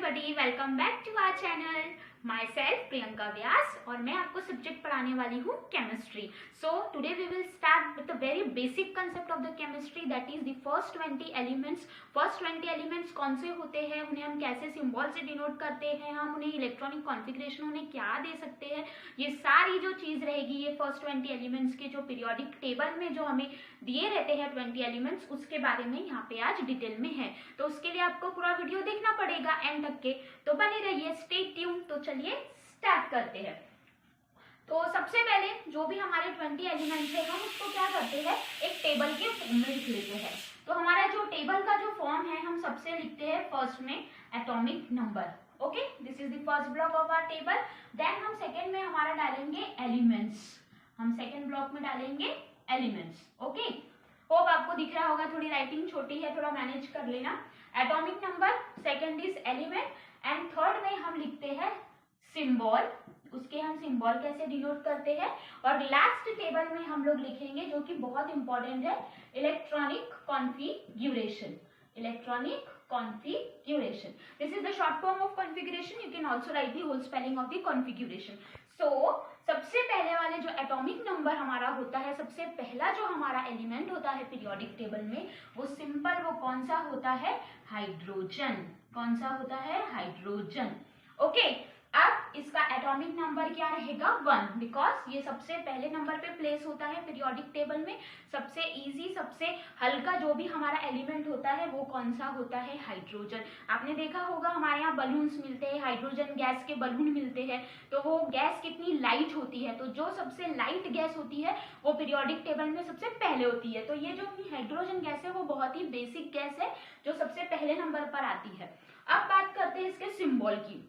Everybody, welcome back to our channel. Myself Priyanka Vyas और मैं आपको सब्जेक्ट पढ़ाने वाली हूँ chemistry. So today we will start with the very basic concept of the chemistry, that is the first 20 elements. First 20 elements कौन से होते हैं, उन्हें हम कैसे सिंबल से डिनोट करते हैं, हम उन्हें इलेक्ट्रॉनिक कॉन्फ़िगरेशन उन्हें क्या दे सकते हैं, ये सारी जो चीज़ रहेगी ये फर्स्ट 20 एलिमेंट्स के जो पीरियोडिक टेबल में जो हमें दिए रहते हैं 20 एलिमेंट्स, उसके बारे में यहाँ पे आज डिटेल में है। तो उसके लिए आपको पूरा वीडियो देखना पड़ेगा एंड तक के, तो बने रहिए, स्टे ट्यून। तो चलिए स्टार्ट करते हैं। तो सबसे पहले जो भी हमारे 20 एलिमेंट्स है हम उसको क्या करते हैं, एक टेबल के फॉर्म में लिख लेते हैं। तो हमारा जो टेबल का जो फॉर्म है हम सबसे लिखते हैं फर्स्ट में atomic number. Okay, this is the first block of our table. Then हम सेकेंड में हमारा डालेंगे एलिमेंट्स, हम सेकेंड ब्लॉक में डालेंगे एलिमेंट्स। ओके, होप आपको दिख रहा होगा, थोड़ी राइटिंग छोटी है, थोड़ा मैनेज कर लेना। Atomic number, second is element and third में हम लिखते हैं सिंबल। उसके हम सिंबल कैसे डिनोट करते हैं, और लास्ट टेबल में हम लोग लिखेंगे जो कि बहुत इंपॉर्टेंट है, electronic configuration. Electronic configuration, this is the short form of configuration, you can also write the whole spelling of the configuration. So सबसे पहले वाले जो एटॉमिक नंबर हमारा होता है, सबसे पहला जो हमारा एलिमेंट होता है पीरियोडिक टेबल में, वो सिंपल, वो कौन सा होता है, हाइड्रोजन। कौन सा होता है, हाइड्रोजन। ओके, अब इसका एटॉमिक नंबर क्या रहेगा, 1, बिकॉज ये सबसे पहले नंबर पे प्लेस होता है पीरियोडिक टेबल में। सबसे इजी, सबसे हल्का जो भी हमारा एलिमेंट होता है वो कौन सा होता है, हाइड्रोजन। आपने देखा होगा हमारे यहाँ बलून्स मिलते हैं, हाइड्रोजन गैस के बलून मिलते हैं, तो वो गैस कितनी लाइट होती है, तो जो सबसे लाइट गैस होती है वो पीरियोडिक टेबल में सबसे पहले होती है। तो ये जो हाइड्रोजन गैस है वो बहुत ही बेसिक गैस है जो सबसे पहले नंबर पर आती है। अब बात करते हैं इसके सिंबल की।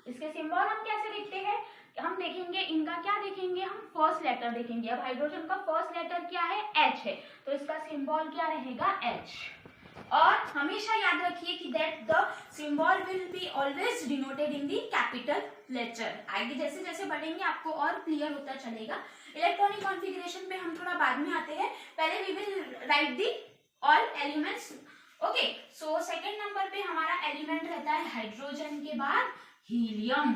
इसके सिंबल हम कैसे देखते हैं, हम देखेंगे इनका, क्या देखेंगे हम, फर्स्ट लेटर देखेंगे। अब हाइड्रोजन का फर्स्ट लेटर क्या है, H है, तो इसका सिंबल क्या रहेगा, H। और हमेशा याद रखिए कि that the symbol will be always denoted in the capital letter. आगे जैसे जैसे बढ़ेंगे आपको और क्लियर होता चलेगा। इलेक्ट्रॉनिक कॉन्फ़िगरेशन पे हम थोड़ा बाद में आते हैं, पहले we will write the all elements. Okay, so second number पे हमारा एलिमेंट रहता है हाइड्रोजन के बाद हीलियम।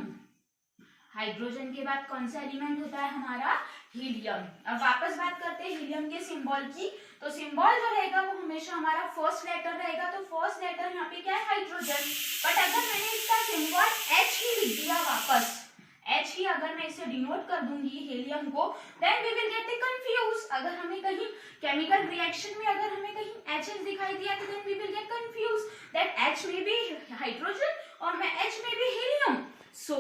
हाइड्रोजन के बाद कौन सा एलिमेंट होता है हमारा, हीलियम। अब वापस बात करते हैं हीलियम के सिंबल की। तो सिंबल जो रहेगा वो हमेशा हमारा फर्स्ट लेटर रहेगा, तो फर्स्ट लेटर यहाँ पे क्या है, हाइड्रोजन। बट अगर मैंने इसका सिंबल H ही लिख दिया, वापस H ही अगर मैं इसे डिनोट कर दूंगी हीलियम को, then we will get confuse. अगर हमें कहीं केमिकल रिएक्शन में अगर हमें कहीं HH दिखाई दिया तो then we will get confuse that H में भी हाइड्रोजन और मैं H में भी हीलियम। सो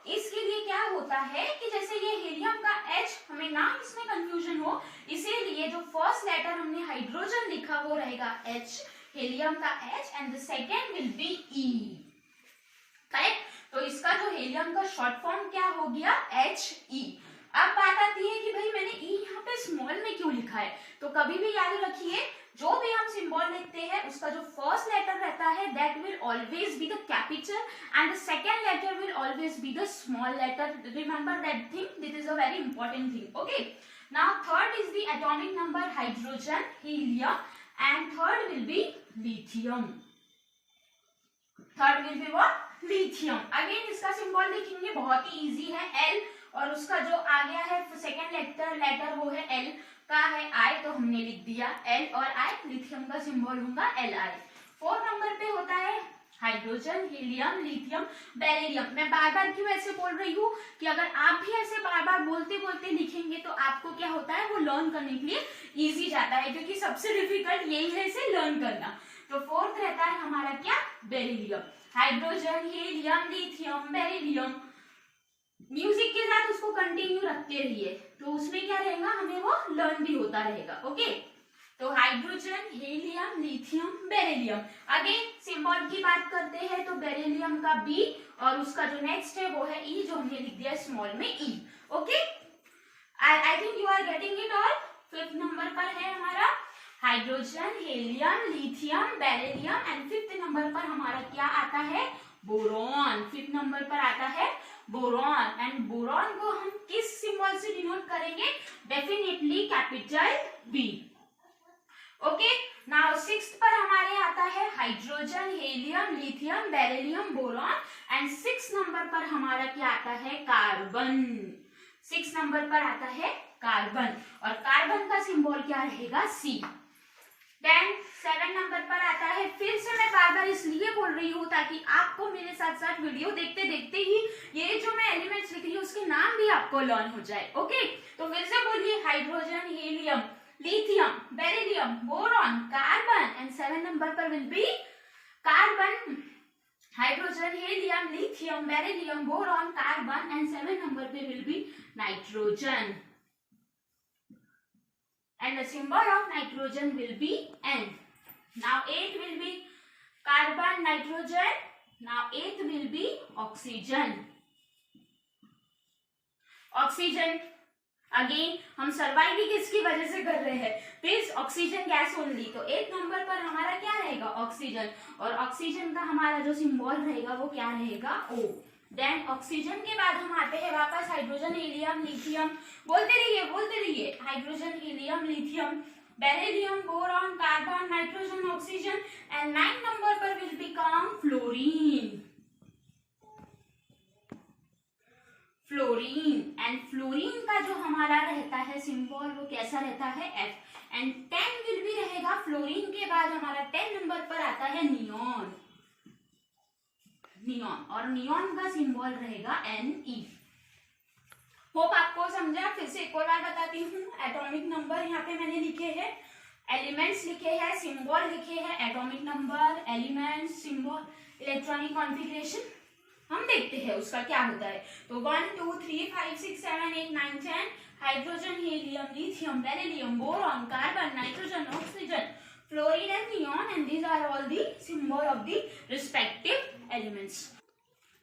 इसके लिए क्या होता है कि जैसे ये हीलियम का H, हमें ना इसमें कंफ्यूजन हो, इसीलिए जो फर्स्ट लेटर हमने हाइड्रोजन लिखा वो रहेगा H, हीलियम का H, and the second will be E। Correct, तो इसका जो हीलियम का शॉर्ट फॉर्म क्या हो गया, HE। अब बात आती है कि भाई मैंने E यहाँ पे स्मॉल में क्यों लिखा है, तो कभी भी याद रखिए जो भी हम सिंबल लिखते हैं उसका जो फर्स्ट लेटर रहता है that will always be the capital and the second letter will always be the small letter. Remember that thing, this is a very important thing. Okay, now third is the atomic number hydrogen, helium, and third will be lithium. Third will be what, lithium. Again इसका symbol लिखेंगे, बहुत ही easy है, L, और उसका जो आ गया है second letter वो है L का है I, तो हमने लिख दिया L और I। लिथियम का सिंबल होगा Li। फोर्थ नंबर पे होता है हाइड्रोजन, हीलियम, लिथियम, बेरिलियम। मैं बार बार क्यों ऐसे बोल रही हूँ कि अगर आप भी ऐसे बार बार बोलते बोलते लिखेंगे तो आपको क्या होता है, वो लर्न करने के लिए इजी जाता है, क्योंकि सबसे डिफिकल्ट यही है इसे लर्न करना। तो फोर्थ रहता है हमारा क्या, beryllium. Hydrogen, helium, lithium, beryllium, music के साथ उसको कंटिन्यू रखते रहिए, तो उसमें क्या रहेगा, हमें वो लर्न भी होता रहेगा। ओके, तो hydrogen, helium, lithium, beryllium. Again symbol की बात करते हैं तो बेरिलियम का B और उसका जो नेक्स्ट है वो है E, जो हमने लिख दिया स्मॉल में E। Okay, I think you are getting it all. Fifth number पर है हमारा hydrogen, helium, lithium, beryllium, and fifth number पर हमारा क्या आता है, बोरॉन। फिफ्थ नंबर पर आता है बोरॉन, एंड बोरॉन को हम किस सिंबल से डिनोट करेंगे, definitely capital B। Okay, now sixth पर हमारे आता है hydrogen, helium, lithium, beryllium, boron and 6 number पर हमारा क्या आता है? कार्बन। 6 नंबर पर आता है कार्बन और कार्बन का सिंबल क्या रहेगा? C। देन 7 नंबर पर आता है, फिर से मैं बार बार इसलिए बोल रही हूँ ताकि आपको मेरे साथ साथ वीडियो देखते देखते ही ये जो मैं एलिमेंट्स लिख रही हूँ उसके नाम भी आपको लर्न हो जाए। ओके, तो फिर से बोलिए hydrogen, helium, lithium, beryllium, boron, carbon and 7 number पर will be carbon, hydrogen, helium, lithium, beryllium, boron, carbon and 7 number पे will be nitrogen and the symbol of nitrogen will be N. Now 8 will be carbon, nitrogen. Now 8 will be oxygen. Oxygen again हम survive भी किसकी वजह से कर रहे हैं? This oxygen gas only. तो 8 नंबर पर हमारा क्या रहेगा? ऑक्सीजन। और ऑक्सीजन का हमारा जो सिंबल रहेगा वो क्या रहेगा? O। देन ऑक्सीजन के बाद हम आते हैं वापस हाइड्रोजन, हीलियम, लिथियम, बोलते रहिए hydrogen, helium, lithium, beryllium, boron, carbon, nitrogen, oxygen and 9 number पर will become fluorine. Fluorine and fluorine का जो हमारा रहता है सिंबल वो कैसा रहता है? F एंड 10 विल भी रहेगा। फ्लोरीन के बाद हमारा 10 नंबर पर आता है नियॉन। नियॉन और नियॉन का सिंबल रहेगा Ne। होप आपको समझा। फिर से एक और बार बताती हूँ, एटॉमिक नंबर यहाँ पे मैंने लिखे हैं, एलिमेंट्स लिखे हैं, सिंबल लिखे हैं, atomic number, elements, symbol, electronic configuration हम देखते हैं उसका क्या होता है। तो 1 2 3 5 6 7 8 9 10 hydrogen, helium, lithium, beryllium, boron, carbon, nitrogen, oxygen, fluorine and neon and these are all the symbol of the respective elements।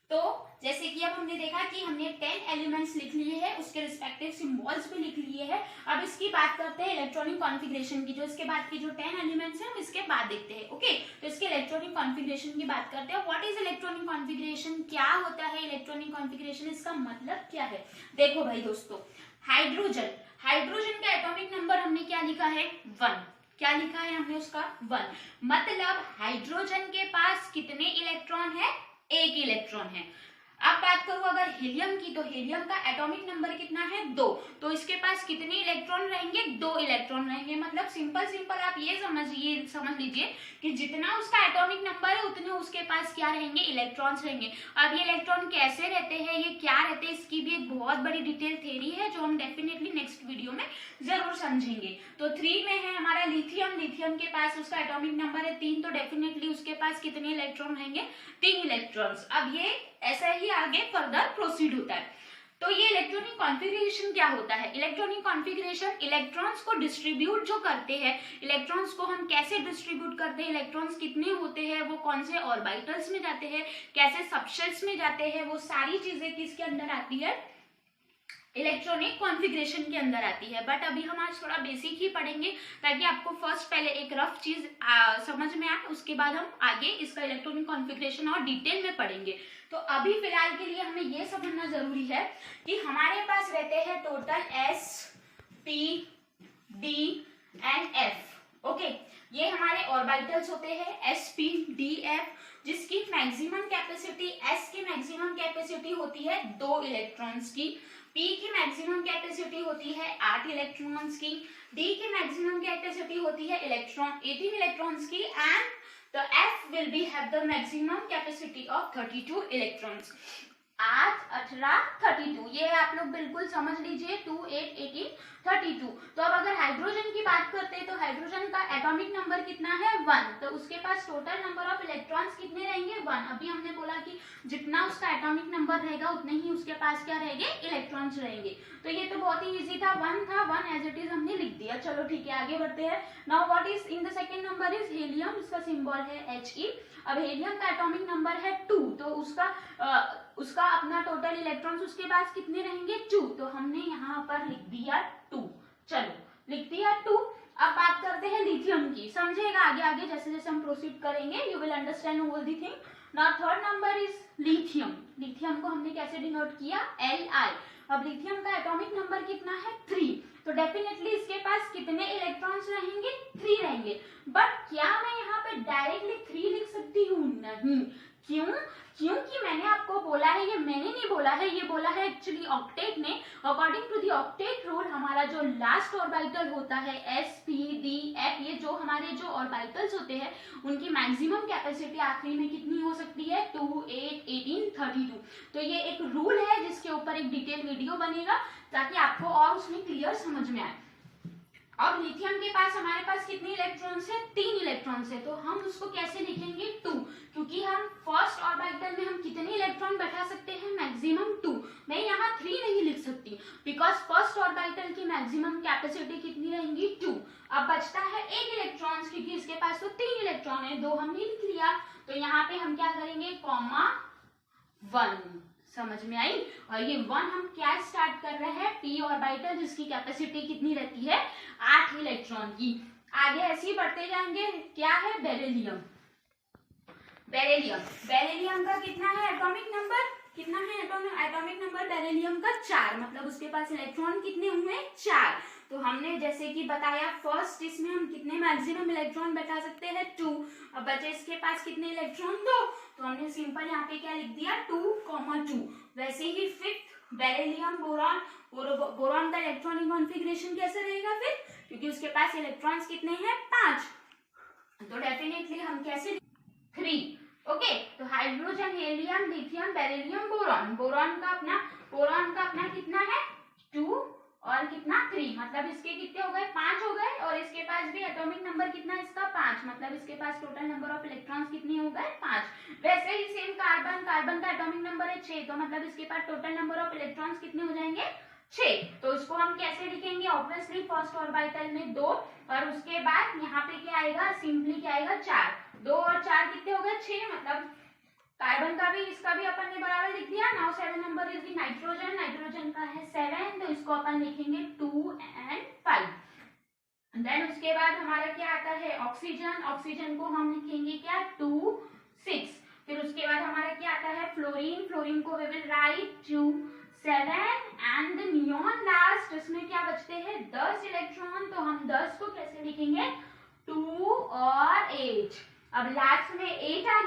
तो जैसे कि अब हमने देखा कि हमने 10 एलिमेंट्स लिख लिए हैं, उसके रिस्पेक्टिव सिंबल्स भी लिख लिए हैं। अब इसकी बात करते हैं इलेक्ट्रॉनिक कॉन्फ़िगरेशन की। जो इसके बाद की जो 10 एलिमेंट्स हैं हम इसके बाद देखते हैं। ओके, तो इसके इलेक्ट्रॉनिक कॉन्फ़िगरेशन की बात करते हैं। What is electronic configuration? क्या होता है इलेक्ट्रॉनिक कॉन्फ़िगरेशन? इसका मतलब क्या है? देखो भाई दोस्तों, हाइड्रोजन का एटॉमिक नंबर हमने क्या लिखा है? 1। क्या लिखा है हमने उसका? 1। मतलब हाइड्रोजन के पास कितने इलेक्ट्रॉन है? 1 इलेक्ट्रॉन है। अब बात करूं अगर हीलियम की, तो हीलियम का एटॉमिक नंबर कितना है? 2। तो इसके पास कितने इलेक्ट्रॉन रहेंगे? 2 इलेक्ट्रॉन रहेंगे। मतलब सिंपल आप ये समझ लीजिए कि जितना उसका एटॉमिक नंबर है उतने उसके पास क्या रहेंगे? इलेक्ट्रॉन्स रहेंगे। अब ये इलेक्ट्रॉन कैसे रहते हैं, ये क्या रहते हैं, इसकी भी एक बहुत बड़ी डिटेल थ्योरी है जो हम डेफिनेटली नेक्स्ट वीडियो में जरूर समझेंगे। तो 3 में है हमारा लिथियम के पास उसका एटॉमिक नंबर है 3, तो डेफिनेटली उसके पास कितने इलेक्ट्रॉन रहेंगे? 3 इलेक्ट्रॉन्स। अब ये ऐसा ही आगे फर्दर प्रोसीड होता है। तो ये इलेक्ट्रॉनिक कॉन्फ़िगरेशन क्या होता है? इलेक्ट्रॉनिक कॉन्फ़िगरेशन इलेक्ट्रॉन्स को डिस्ट्रीब्यूट जो करते हैं, इलेक्ट्रॉन्स को हम कैसे डिस्ट्रीब्यूट करते हैं, इलेक्ट्रॉन्स कितने होते हैं, वो कौन से ऑर्बिटल्स में जाते हैं, कैसे सबशेल्स में जाते हैं, वो सारी चीजें किसके अंदर आती है? इलेक्ट्रॉनिक कॉन्फ़िगरेशन के अंदर आती है। बट अभी हम आज थोड़ा बेसिक ही पढ़ेंगे ताकि आपको फर्स्ट पहले एक रफ चीज समझ में आए, उसके बाद हम आगे इसका इलेक्ट्रॉनिक कॉन्फ़िगरेशन और डिटेल में पढ़ेंगे। तो अभी फिलहाल के लिए हमें ये समझना जरूरी है कि हमारे पास रहते हैं total S, P, D and F। Okay, ये हमारे ऑर्बिटल्स होते हैं S, P, D, F, जिसकी मैक्सिमम कैपेसिटी, S की मैक्सिमम कैपेसिटी होती है 2 इलेक्ट्रॉन्स की, P की मैक्सिमम कैपेसिटी होती है 8 इलेक्ट्रॉन्स की, D की मैक्सिमम कैपेसिटी होती है 18 इलेक्ट्रॉन्स की and the F will be have the maximum capacity of 32 electrons। 8, 18, 32 ये आप लोग बिल्कुल समझ लीजिए। 2, 8, 18, 32। तो अब अगर हाइड्रोजन की बात करते हैं तो हाइड्रोजन का एटॉमिक नंबर कितना है? 1। तो उसके पास टोटल नंबर ऑफ इलेक्ट्रॉन्स कितने रहेंगे? 1। अभी हमने बोला कि जितना उसका एटॉमिक नंबर रहेगा उतने ही उसके पास क्या रहेंगे? इलेक्ट्रॉन्स रहेंगे। तो ये तो बहुत ही इजी था, 1 था, 1 एज इट इज हमने लिख दिया। चलो ठीक है, आगे बढ़ते हैं। Now what is in the second number is helium, इसका सिंबल है He। अब हीलियम का एटॉमिक नंबर है 2, तो उसका अपना टोटल इलेक्ट्रॉन्स उसके पास कितने रहेंगे? 2। तो हमने यहाँ पर लिख दिया 2। चलो लिख दिया 2। अब बात करते हैं लिथियम की, समझेगा आगे जैसे जैसे हम प्रोसीड करेंगे, you will understand all the thing. Now third number is lithium. Lithium को हमने कैसे डिनोट किया? Li। अब लिथियम का एटॉमिक नंबर कितना है? 3। तो डेफिनेटली इसके पास कितने इलेक्ट्रॉन्स रहेंगे, 3 रहेंगे। बट क्या मैं यहाँ पे डायरेक्टली 3 लिख सकती हूँ? नहीं। क्यों? क्योंकि मैंने आपको बोला है, ये मैंने नहीं बोला है, ये बोला है एक्चुअली ऑक्टेट ने। According to the octet rule हमारा जो लास्ट ऑर्बिटल होता है s p d f, ये जो हमारे जो ऑर्बिटल्स होते हैं उनकी मैक्सिमम कैपेसिटी आखिरी में कितनी हो सकती है? 2, 8, 18, 32। तो ये एक रूल है जिसके ऊपर एक डिटेल वीडियो बनेगा ताकि आपको और उसमें क्लियर समझ में आए। अब लिथियम के पास हमारे पास कितने इलेक्ट्रॉन्स है? 3 इलेक्ट्रॉन्स है। तो हम उसको कैसे लिखेंगे? 2, क्योंकि हम फर्स्ट ऑर्बिटल में हम कितने इलेक्ट्रॉन बैठा सकते हैं? मैक्सिमम 2। मैं यहाँ 3 नहीं लिख सकती बिकॉज फर्स्ट ऑर्बिटल की मैक्सिमम कैपेसिटी कितनी रहेंगी? 2। अब बचता है 1 इलेक्ट्रॉन, क्योंकि इसके पास तो 3 इलेक्ट्रॉन है, 2 हमने लिख लिया। तो यहाँ पे हम क्या करेंगे? कॉमा 1। समझ में आई? और ये 1 हम क्या स्टार्ट कर रहे हैं? p ऑर्बिटल जिसकी कैपेसिटी कितनी रहती है? 8 इलेक्ट्रॉन की। आगे ऐसे ही बढ़ते जाएंगे। क्या है? बेरिलियम। बेरिलियम का कितना है एटॉमिक नंबर? कितना है एटॉमिक नंबर बेरिलियम का? 4। मतलब उसके पास इलेक्ट्रॉन कितने हुए? 4। तो हमने जैसे कि बताया फर्स्ट इसमें हम कितने मैक्सिमम इलेक्ट्रॉन बैठा सकते हैं? 2। अब बचे इसके पास कितने इलेक्ट्रॉन? 2। तो हमने सिंपल यहाँ पे क्या लिख दिया? 2,2। वैसे ही फिफ्थ बेरिलियम बोरॉन, बोरॉन का इलेक्ट्रॉनिक कॉन्फ़िगरेशन कैसे रहेगा फिर? क्योंकि उसके पास इलेक्ट्रॉन्स कितने हैं? 5। तो डेफिनेटली हम कैसे? 3। ओके। तो hydrogen, helium, lithium, beryllium, boron. Boron का अपना कितना है? 2 और कितना? 3। मतलब इसके कितने हो गए? 5 हो गए। और इसके पास भी एटॉमिक नंबर कितना है इसका? 5। मतलब इसके पास टोटल नंबर ऑफ इलेक्ट्रॉन्स कितने हो गए? 5। वैसे ही सेम कार्बन का एटॉमिक नंबर है 6। तो मतलब इसके पास टोटल नंबर ऑफ इलेक्ट्रॉन्स कितने हो जाएंगे? 6। तो इसको हम कैसे लिखेंगे? ऑब्वियसली फर्स्ट ऑर्बिटल में 2 और उसके बाद यहाँ पे क्या आएगा? सिंपली क्या आएगा? 4। 2 और 4 कितने हो गए? 6। मतलब कार्बन का भी इसका भी अपन ने बराबर लिख दिया। Now 7 number is the nitrogen का है 7, तो इसको अपन लिखेंगे 2 और 5। देन उसके बाद हमारा क्या आता है? ऑक्सीजन को हम लिखेंगे क्या? 2, 6। फिर उसके बाद हमारा क्या आता है? फ्लोरीन को we will write 2, 7 and neon last, इसमें क्या बचते हैं? 10 इलेक्ट्रॉन। तो हम 10 को कैसे लिखेंगे? 2 और 8। अब लास्ट में 8 आ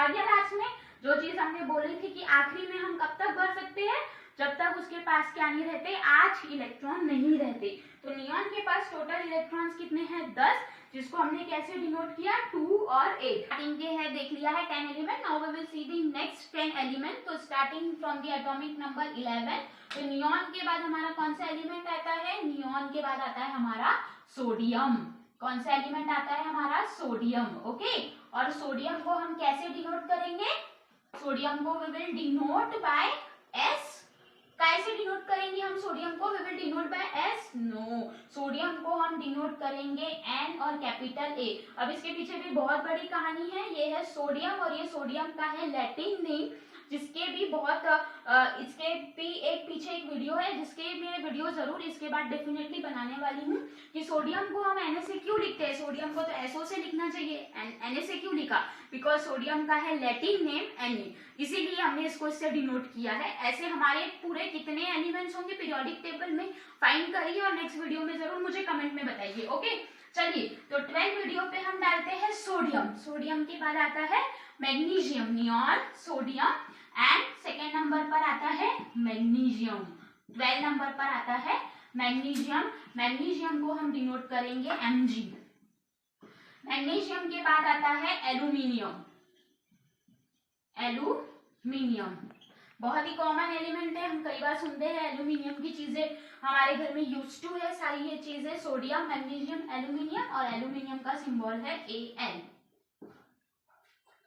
गया लास्ट में। जो चीज हमने बोली थी कि आखिरी में हम कब तक भर सकते हैं? जब तक उसके पास क्या नहीं रहते? 8 इलेक्ट्रॉन नहीं रहते। तो नियॉन के पास टोटल इलेक्ट्रॉन्स कितने हैं? 10, जिसको हमने कैसे डिनोट किया? 2 और 8। स्टार्टिंग के है देख लिया है 10 element. Now we will see the next 10 element. तो starting from the atomic number 11। तो नियॉन के बाद हमारा कौन सा एलिमेंट आता है? नियॉन के बाद आता है हमारा सोडियम। कौन सा एलिमेंट आता है हमारा? सोडियम। ओके। और सोडियम को हम कैसे डिनोट करेंगे? सोडियम को we will denote by S। कैसे डिनोट करेंगे हम सोडियम को? We will denote by S? No, sodium को हम डिनोट करेंगे N और कैपिटल A। अब इसके पीछे भी बहुत बड़ी कहानी है। ये है सोडियम और ये सोडियम का है लैटिन नेम, जिसके भी बहुत इसके भी एक पीछे एक वीडियो है जिसके मैं वीडियो जरूर इसके बाद डेफिनेटली बनाने वाली हूँ कि सोडियम को हम Na से क्यों लिखते हैं। सोडियम को तो SO से लिखना चाहिए, Na से क्यों लिखा? बिकॉज सोडियम का है लैटिन नेम Na, इसीलिए हमने इसको इससे डिनोट किया है। ऐसे हमारे पूरे कितने एलिमेंट्स होंगे पीरियोडिक टेबल में फाइंड करिए और नेक्स्ट वीडियो में जरूर मुझे कमेंट में बताइए। ओके, चलिए तो 12 वीडियो पे हम डालते हैं सोडियम। सोडियम के बाद आता है magnesium, neon, sodium and second number पर आता है मैग्नीशियम। 12 नंबर पर आता है मैग्नीशियम। मैग्नीशियम को हम डिनोट करेंगे Mg। मैग्नीशियम के बाद आता है एल्यूमिनियम। एल्यूमिनियम बहुत ही कॉमन एलिमेंट है, हम कई बार सुनते हैं एल्यूमिनियम की चीजें हमारे घर में यूज टू है सारी ये चीजें। सोडियम, मैग्नीशियम, एल्यूमिनियम और एल्यूमिनियम का सिंबल है Al।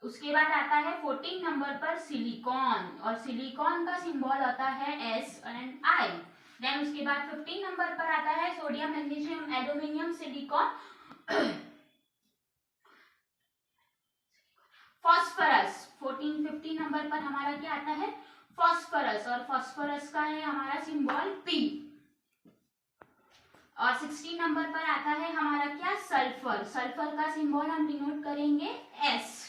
उसके बाद आता है 14 नंबर पर सिलिकॉन और सिलिकॉन का सिंबल आता है S एंड I। देन उसके बाद 15 नंबर पर आता है sodium, magnesium, aluminium, silicon, phosphorus. 15 number पर हमारा क्या आता है? फॉस्फोरस। और फॉस्फोरस का है हमारा सिंबल P। और 16 नंबर पर आता है हमारा क्या? सल्फर। सल्फर का सिंबल हम डिनोट करेंगे S।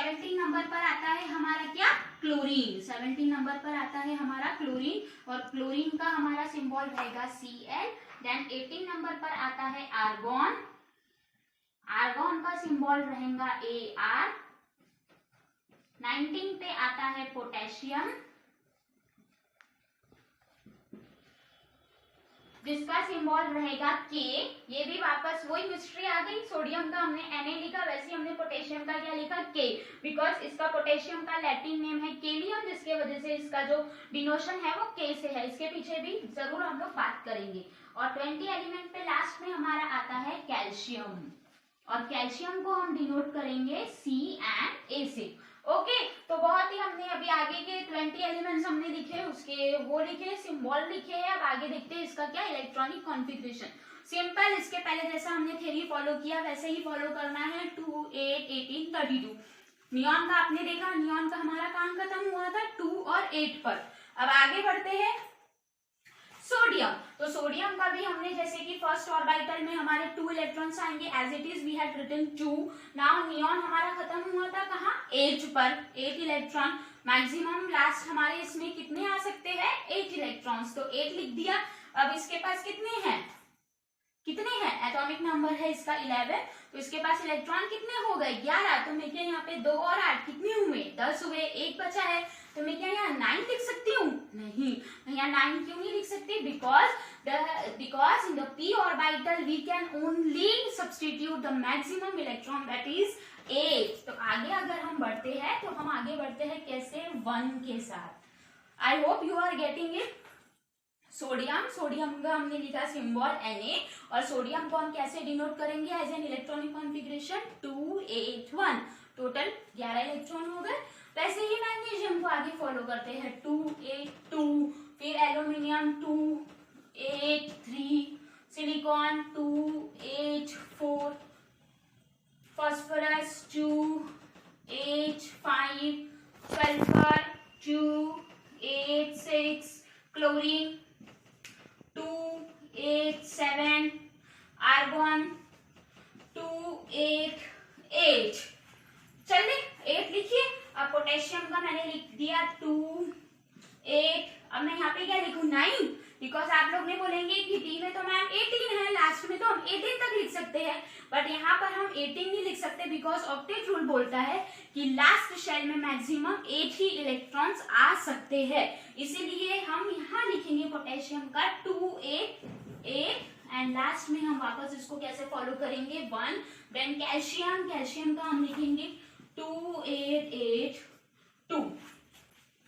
17 नंबर पर आता है हमारा क्या, क्लोरीन। 17 नंबर पर आता है हमारा क्लोरीन और क्लोरीन का हमारा सिंबल रहेगा Cl। देन 18 नंबर पर आता है आर्गोन। आर्गोन का सिंबल रहेगा Ar। 19 पे आता है पोटेशियम जिसका सिंबल रहेगा K। ये भी वापस वही मिस्ट्री आ गई, सोडियम का हमने Na लिखा, वैसे हमने पोटेशियम का क्या लिखा, K, बिकॉज इसका पोटेशियम का लैटिन नेम है केलियम, जिसके वजह से इसका जो डिनोशन है वो K से है। इसके पीछे भी जरूर हम लोग बात करेंगे। और 20 एलिमेंट पे लास्ट में हमारा आता है कैल्शियम और कैल्शियम को हम डिनोट करेंगे C and A से। ओके तो बहुत ही हमने अभी आगे के 20 एलिमेंट्स हमने लिखे, उसके वो लिखे, सिंबल लिखे हैं। अब आगे देखते हैं इसका क्या, इलेक्ट्रॉनिक कॉन्फ़िगरेशन। सिंपल, इसके पहले जैसा हमने थ्योरी फॉलो किया वैसे ही फॉलो करना है। 2 8 18 32। नियॉन का आपने देखा, नियॉन का हमारा काम खत्म हुआ था 2 और 8 पर। अब आगे बढ़ते हैं सोडियम। तो सोडियम का भी हमने जैसे कि फर्स्ट ऑर्बिटल में हमारे 2 इलेक्ट्रॉन्स आएंगे, as it is we had written 2। Now neon हमारा खत्म हुआ था कहाँ, 8 पर, 8 इलेक्ट्रॉन। मैक्सिमम लास्ट हमारे इसमें कितने आ सकते हैं, 8 इलेक्ट्रॉन्स, तो 8 लिख दिया। अब इसके पास कितने हैं, एटॉमिक नंबर है इसका 11, तो इसके पास इलेक्ट्रॉन कितने हो गए, 11। तो मैं क्या यहाँ पे 2 और 8 कितने हुए, 10 हुए, 1 बचा है, तो मैं क्या यहाँ 9 लिख सकती हूँ, नहीं, मैं यहाँ 9 क्यों नहीं लिख सकती, because in the p orbital we can only substitute the maximum electron that is 8। तो आगे अगर हम बढ़ते हैं तो हम आगे बढ़ते हैं कैसे, 1 के साथ। I hope you are getting it. Sodium का हमने लिखा सिंबल Na और सोडियम को हम कैसे डिनोट करेंगे, as an electronic configuration 2 8 1। Total 11 electron हो गए। वैसे ही मैग्नीशियम को आगे फॉलो करते हैं 2 8 2, फिर aluminium 2 8 3, silicon 2 8 4, phosphorus 2 8 5, sulphur 2 8 6, chlorine 2 8 7, argon 2 8 8। चलिए 8 लिखिए। अब पोटेशियम का मैंने लिख दिया 2 8। अब मैं यहाँ पे क्या लिखूं, 9, बिकॉज आप लोग ने बोलेंगे कि डी में तो मैम 18 है, लास्ट में तो हम 18 तक लिख सकते हैं, बट यहाँ पर हम 18 नहीं लिख सकते बिकॉज ऑक्टेट रूल बोलता है कि लास्ट शेल में मैक्सिमम 8 ही इलेक्ट्रॉन्स आ सकते हैं। इसीलिए हम यहाँ लिखेंगे पोटेशियम का 2 8 8 एंड लास्ट में हम वापस इसको कैसे फॉलो करेंगे, 1। देन कैल्शियम का हम लिखेंगे 2 8 8 2।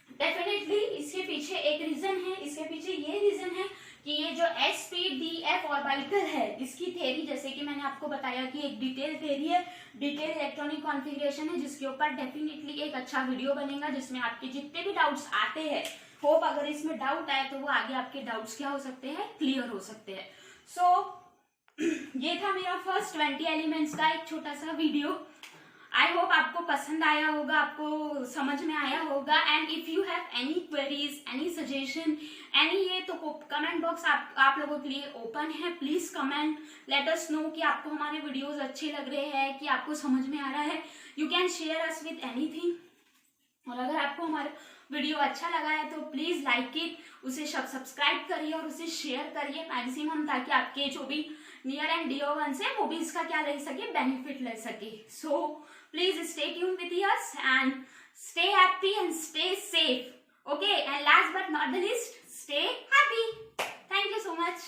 डेफिनेटली इसके पीछे एक रीजन है, इसके पीछे ये रीजन है कि ये जो sp-d-f ऑर्बिटल है, इसकी थ्योरी जैसे कि मैंने आपको बताया कि एक डिटेल थ्योरी है, डिटेल इलेक्ट्रॉनिक कॉन्फ़िगरेशन है, जिसके ऊपर डेफिनेटली एक अच्छा वीडियो बनेगा जिसमें आपके जितने भी डाउट्स आते हैं, होप अगर इसमें डाउट आए तो वो आगे आपके डाउट्स क्या हो सकते हैं, क्लियर हो सकते हैं। सो ये था मेरा फर्स्ट 20 एलिमेंट्स का एक छोटा सा वीडियो। आई होप आपको पसंद आया होगा, आपको समझ में आया होगा। And if you have any queries, any suggestion, any ये, तो कमेंट बॉक्स आप लोगों के लिए ओपन है। Please comment, let us know कि आपको हमारे वीडियोस अच्छे लग रहे हैं, कि आपको समझ में आ रहा है। You can share us with anything. और अगर आपको हमारा वीडियो अच्छा लगा है तो प्लीज लाइक इट, उसे सब्सक्राइब करिए और उसे शेयर करिए मैक्सिमम, ताकि आपके जो भी नियर एंड डियर वंस है वो भी इसका क्या ले सके, बेनिफिट ले सके। So please stay tune with us and stay happy and stay safe. Okay, and last but not the least, stay happy. Thank you so much.